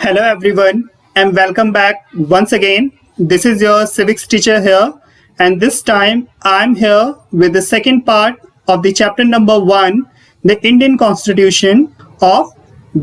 Hello everyone and welcome back once again. This is your civics teacher here, and this time I'm here with the second part of the chapter number 1, the Indian Constitution of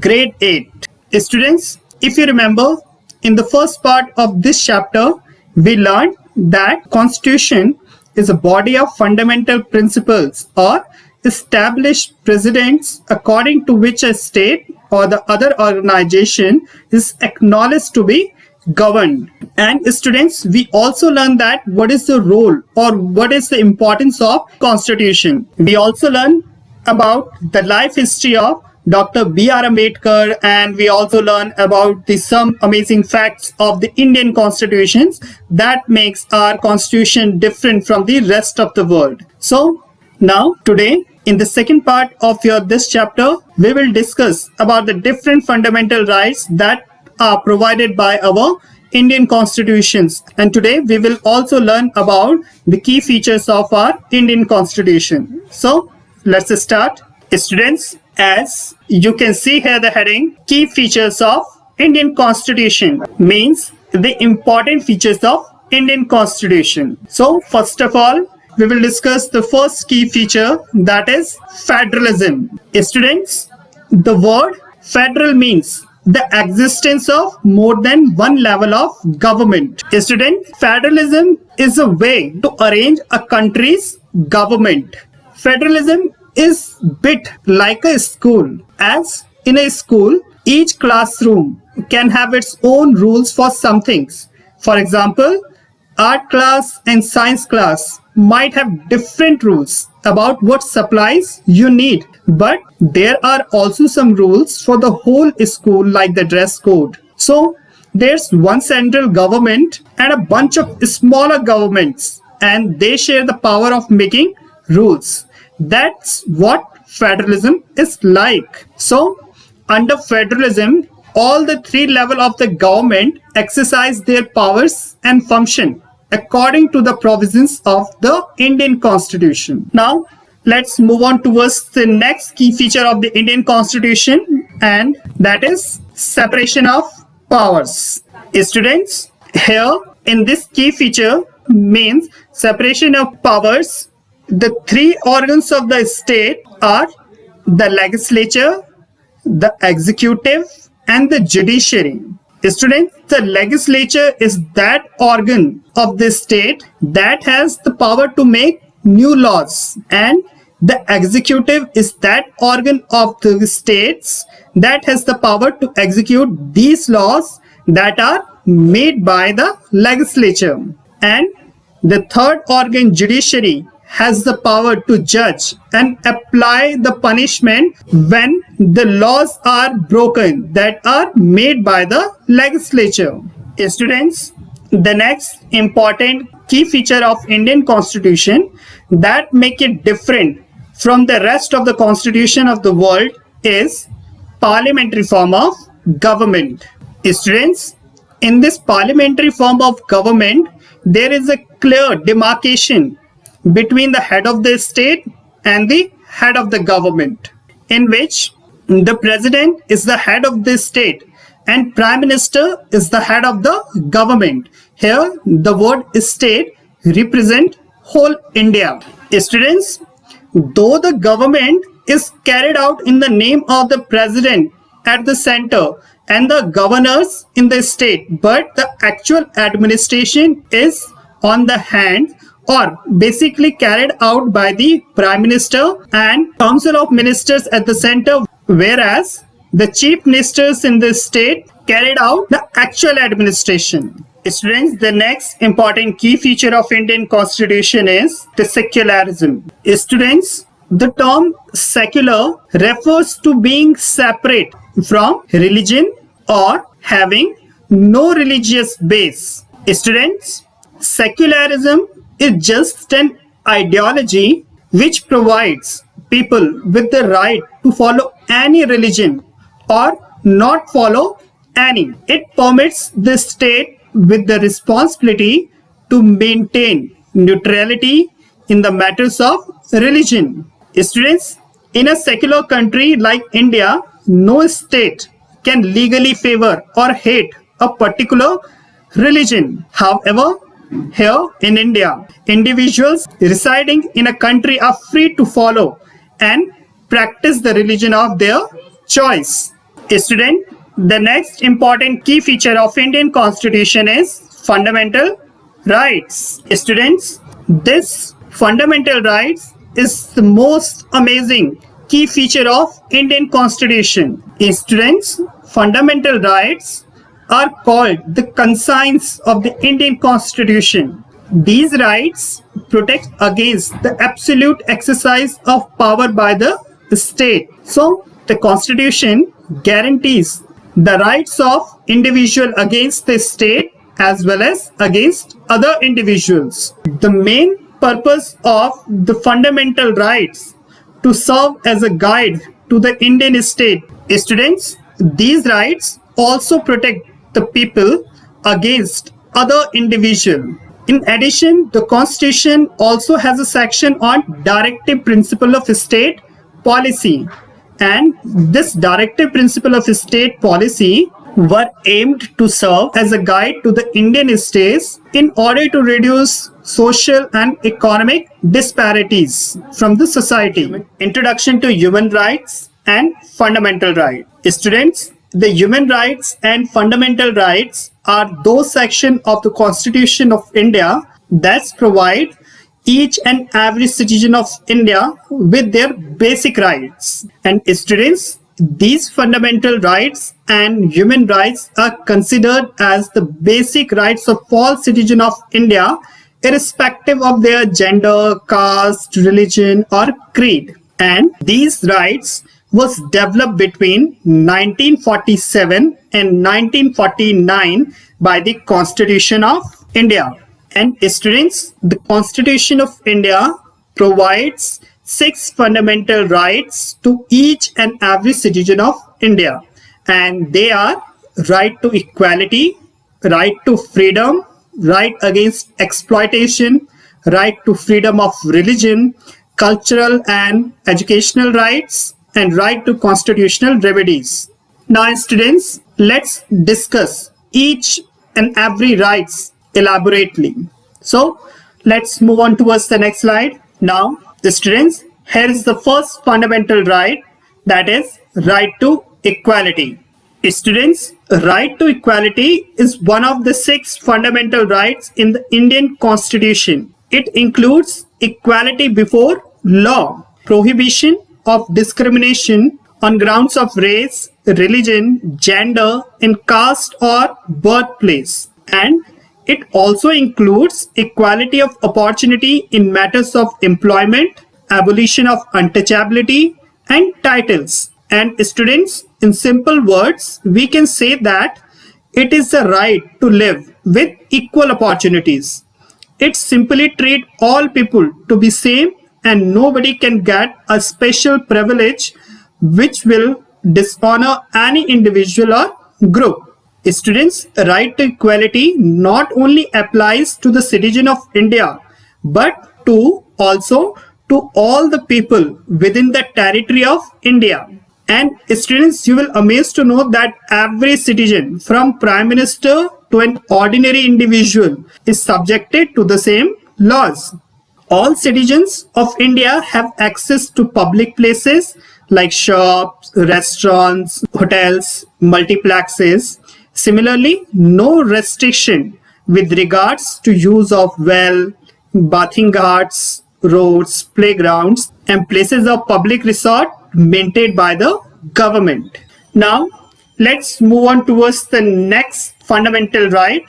grade 8. Students, if you remember, in the first part of this chapter we learned that Constitution is a body of fundamental principles or established precedents according to which a state or the other organization is acknowledged to be governed. And students, we also learn that what is the role or what is the importance of Constitution. We also learn about the life history of Dr. B.R. Ambedkar, and we also learn about some amazing facts of the Indian constitutions that makes our constitution different from the rest of the world. So now today, in the second part of this chapter, we will discuss about the different fundamental rights that are provided by our Indian constitutions. And today we will also learn about the key features of our Indian constitution. So let's start. Students, as you can see here the heading, key features of Indian constitution means the important features of Indian constitution. So first of all, we will discuss the first key feature, that is federalism. Students, the word federal means the existence of more than one level of government. Student, federalism is a way to arrange a country's government. Federalism is bit like a school. As in a school, each classroom can have its own rules for some things. For example, art class and science class might have different rules about what supplies you need, but there are also some rules for the whole school, like the dress code. So there's one central government and a bunch of smaller governments, and they share the power of making rules. That's what federalism is like. So under federalism, all the three levels of the government exercise their powers and function according to the provisions of the Indian Constitution. Now, let's move on towards the next key feature of the Indian Constitution, and that is separation of powers. Students, here in this key feature means separation of powers. The three organs of the state are the legislature, the executive, and the judiciary. Students, the legislature is that organ of the state that has the power to make new laws, and the executive is that organ of the states that has the power to execute these laws that are made by the legislature. And the third organ, judiciary, has the power to judge and apply the punishment when the laws are broken that are made by the legislature. Students, the next important key feature of Indian Constitution that make it different from the rest of the constitution of the world is parliamentary form of government. Students, in this parliamentary form of government, there is a clear demarcation between the head of the state and the head of the government, in which the president is the head of the state and prime minister is the head of the government. Here the word state represent whole India. Students, though the government is carried out in the name of the president at the center and the governors in the state, but the actual administration is on the hand or basically carried out by the Prime Minister and Council of Ministers at the center, whereas the Chief Ministers in the state carried out the actual administration. Students, the next important key feature of Indian Constitution is the secularism. Students, the term secular refers to being separate from religion or having no religious base. Students, secularism is just an ideology which provides people with the right to follow any religion or not follow any. It permits the state with the responsibility to maintain neutrality in the matters of religion. Students, in a secular country like India, no state can legally favor or hate a particular religion. However, here in India, individuals residing in a country are free to follow and practice the religion of their choice. Student, the next important key feature of Indian Constitution is fundamental rights. Students, this fundamental rights is the most amazing key feature of Indian Constitution. Students, fundamental rights are called the conscience of the Indian Constitution. These rights protect against the absolute exercise of power by the state. So, the Constitution guarantees the rights of individual against the state as well as against other individuals. The main purpose of the fundamental rights to serve as a guide to the Indian state. Students, these rights also protect the people against other individuals. In addition, the Constitution also has a section on directive principle of state policy, and this directive principle of state policy were aimed to serve as a guide to the Indian states in order to reduce social and economic disparities from the society. Introduction to human rights and fundamental rights. Students, the human rights and fundamental rights are those sections of the Constitution of India that provide each and every citizen of India with their basic rights. And students, these fundamental rights and human rights are considered as the basic rights of all citizens of India, irrespective of their gender, caste, religion, or creed. And these rights was developed between 1947 and 1949 by the Constitution of India. And students, the Constitution of India provides 6 fundamental rights to each and every citizen of India. And they are right to equality, right to freedom, right against exploitation, right to freedom of religion, cultural and educational rights, and right to constitutional remedies. Now students, let's discuss each and every rights elaborately. So let's move on towards the next slide. Now the students, here is the first fundamental right, that is right to equality. Students, right to equality is one of the 6 fundamental rights in the Indian Constitution. It includes equality before law, prohibition of discrimination on grounds of race, religion, gender, and caste or birthplace. And it also includes equality of opportunity in matters of employment, abolition of untouchability, and titles. And students, in simple words, we can say that it is the right to live with equal opportunities. It simply treats all people to be same, and nobody can get a special privilege which will dishonor any individual or group. Students, right to equality not only applies to the citizen of India, but also to all the people within the territory of India. And students, you will amazed to know that every citizen, from Prime Minister to an ordinary individual, is subjected to the same laws. All citizens of India have access to public places like shops, restaurants, hotels, multiplexes. Similarly, no restriction with regards to use of well, bathing ghats, roads, playgrounds, and places of public resort maintained by the government. Now, let's move on towards the next fundamental right.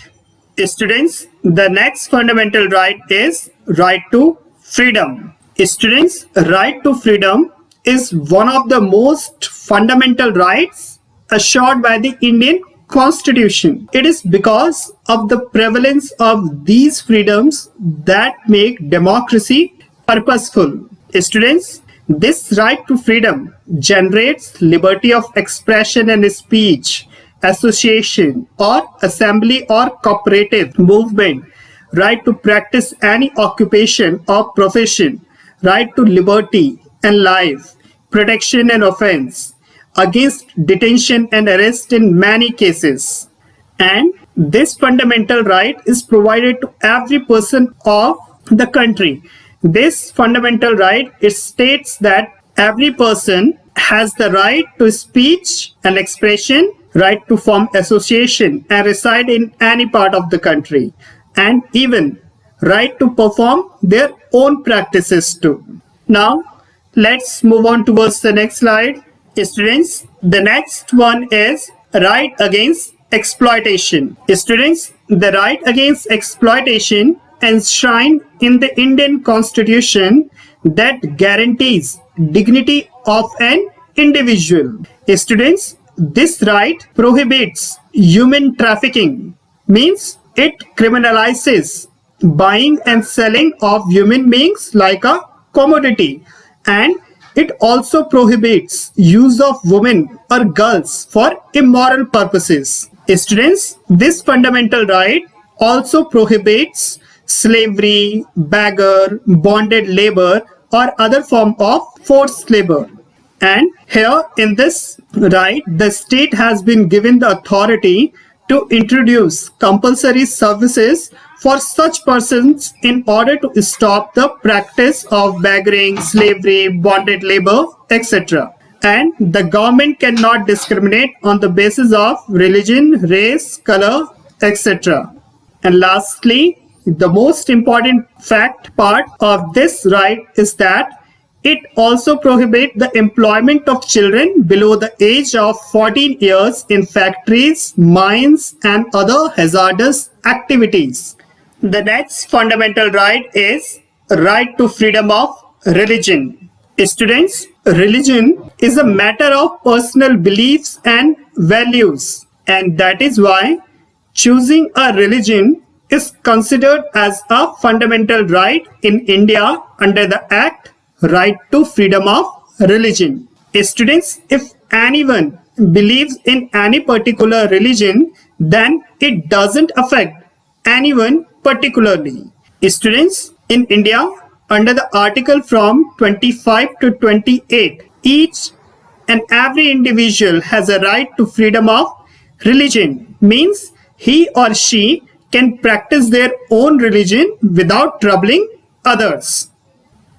Students, the next fundamental right is right to freedom. Students, right to freedom is one of the most fundamental rights assured by the Indian Constitution. It is because of the prevalence of these freedoms that make democracy purposeful. Students, this right to freedom generates liberty of expression and speech, association or assembly or cooperative movement, right to practice any occupation or profession, right to liberty and life, protection and offense, against detention and arrest in many cases. And this fundamental right is provided to every person of the country. This fundamental right, it states that every person has the right to speech and expression, right to form association and reside in any part of the country, and even right to perform their own practices too. Now, let's move on towards the next slide. Students, the next one is right against exploitation. Students, the right against exploitation enshrined in the Indian Constitution that guarantees dignity of an individual. Students, this right prohibits human trafficking, means it criminalizes buying and selling of human beings like a commodity, and it also prohibits use of women or girls for immoral purposes. Students, this fundamental right also prohibits slavery, beggar, bonded labor, or other form of forced labor. And here in this right, the state has been given the authority to introduce compulsory services for such persons in order to stop the practice of begging, slavery, bonded labor, etc. And the government cannot discriminate on the basis of religion, race, color, etc. And lastly, the most important part of this right is that it also prohibits the employment of children below the age of 14 years in factories, mines, and other hazardous activities. The next fundamental right is right to freedom of religion. Students, religion is a matter of personal beliefs and values, and that is why choosing a religion is considered as a fundamental right in India under the Act Right to Freedom of Religion. Students, if anyone believes in any particular religion, then it doesn't affect anyone particularly. Students, in India, under the article from 25 to 28, each and every individual has a right to freedom of religion, means he or she can practice their own religion without troubling others.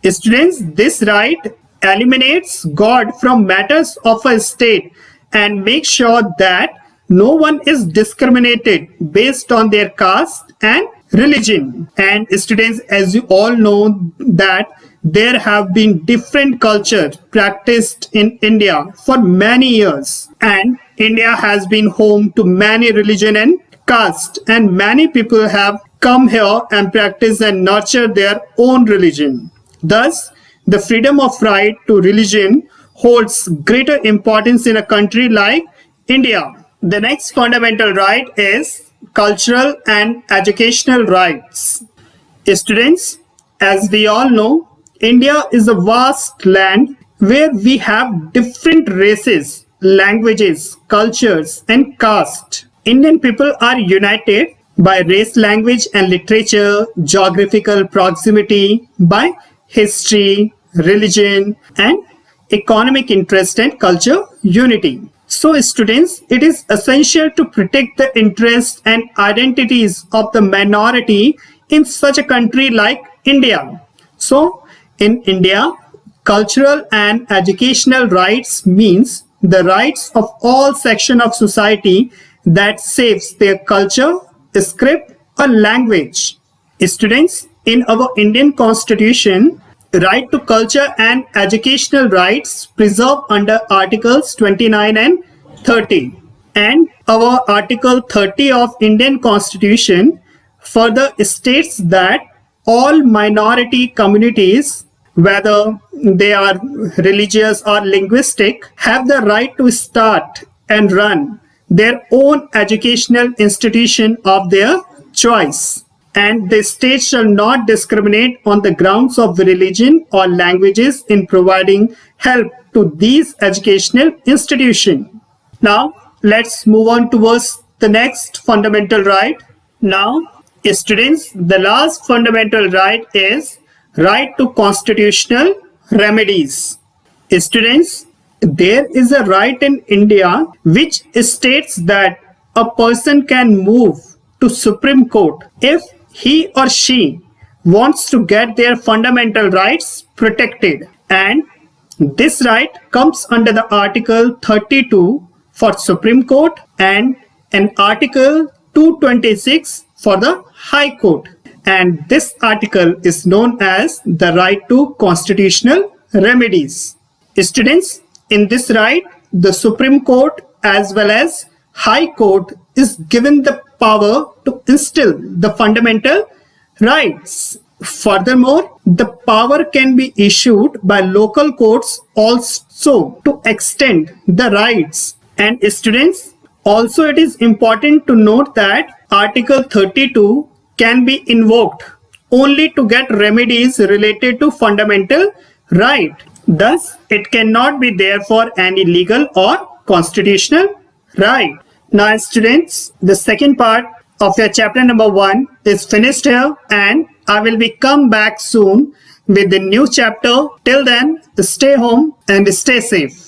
Students, this right eliminates God from matters of a state and makes sure that no one is discriminated based on their caste and religion. And students, as you all know that there have been different cultures practiced in India for many years, and India has been home to many religion and caste, and many people have come here and practice and nurture their own religion. Thus, the freedom of right to religion holds greater importance in a country like India. The next fundamental right is cultural and educational rights. Students, as we all know, India is a vast land where we have different races, languages, cultures, and caste. Indian people are united by race, language, and literature, geographical proximity, by history, religion, and economic interest and culture unity. So students, it is essential to protect the interests and identities of the minority in such a country like India. So in India, cultural and educational rights means the rights of all sections of society that saves their culture, script, or language. Students, in our Indian Constitution, right to culture and educational rights preserved under Articles 29 and 30. And our Article 30 of Indian Constitution further states that all minority communities, whether they are religious or linguistic, have the right to start and run their own educational institution of their choice. And the state shall not discriminate on the grounds of religion or languages in providing help to these educational institutions. Now, let's move on towards the next fundamental right. Now, students, the last fundamental right is right to constitutional remedies. Students, there is a right in India which states that a person can move to Supreme Court if he or she wants to get their fundamental rights protected, and this right comes under the Article 32 for Supreme Court and an Article 226 for the High Court. And this article is known as the right to constitutional remedies. Students, in this right, the Supreme Court as well as High Court is given the power to instill the fundamental rights. Furthermore, the power can be issued by local courts also to extend the rights. And students, also it is important to note that Article 32 can be invoked only to get remedies related to fundamental right. Thus, it cannot be there for any legal or constitutional right. Now, students, the second part of your chapter number 1 is finished here, and I will be come back soon with the new chapter. Till then, stay home and stay safe.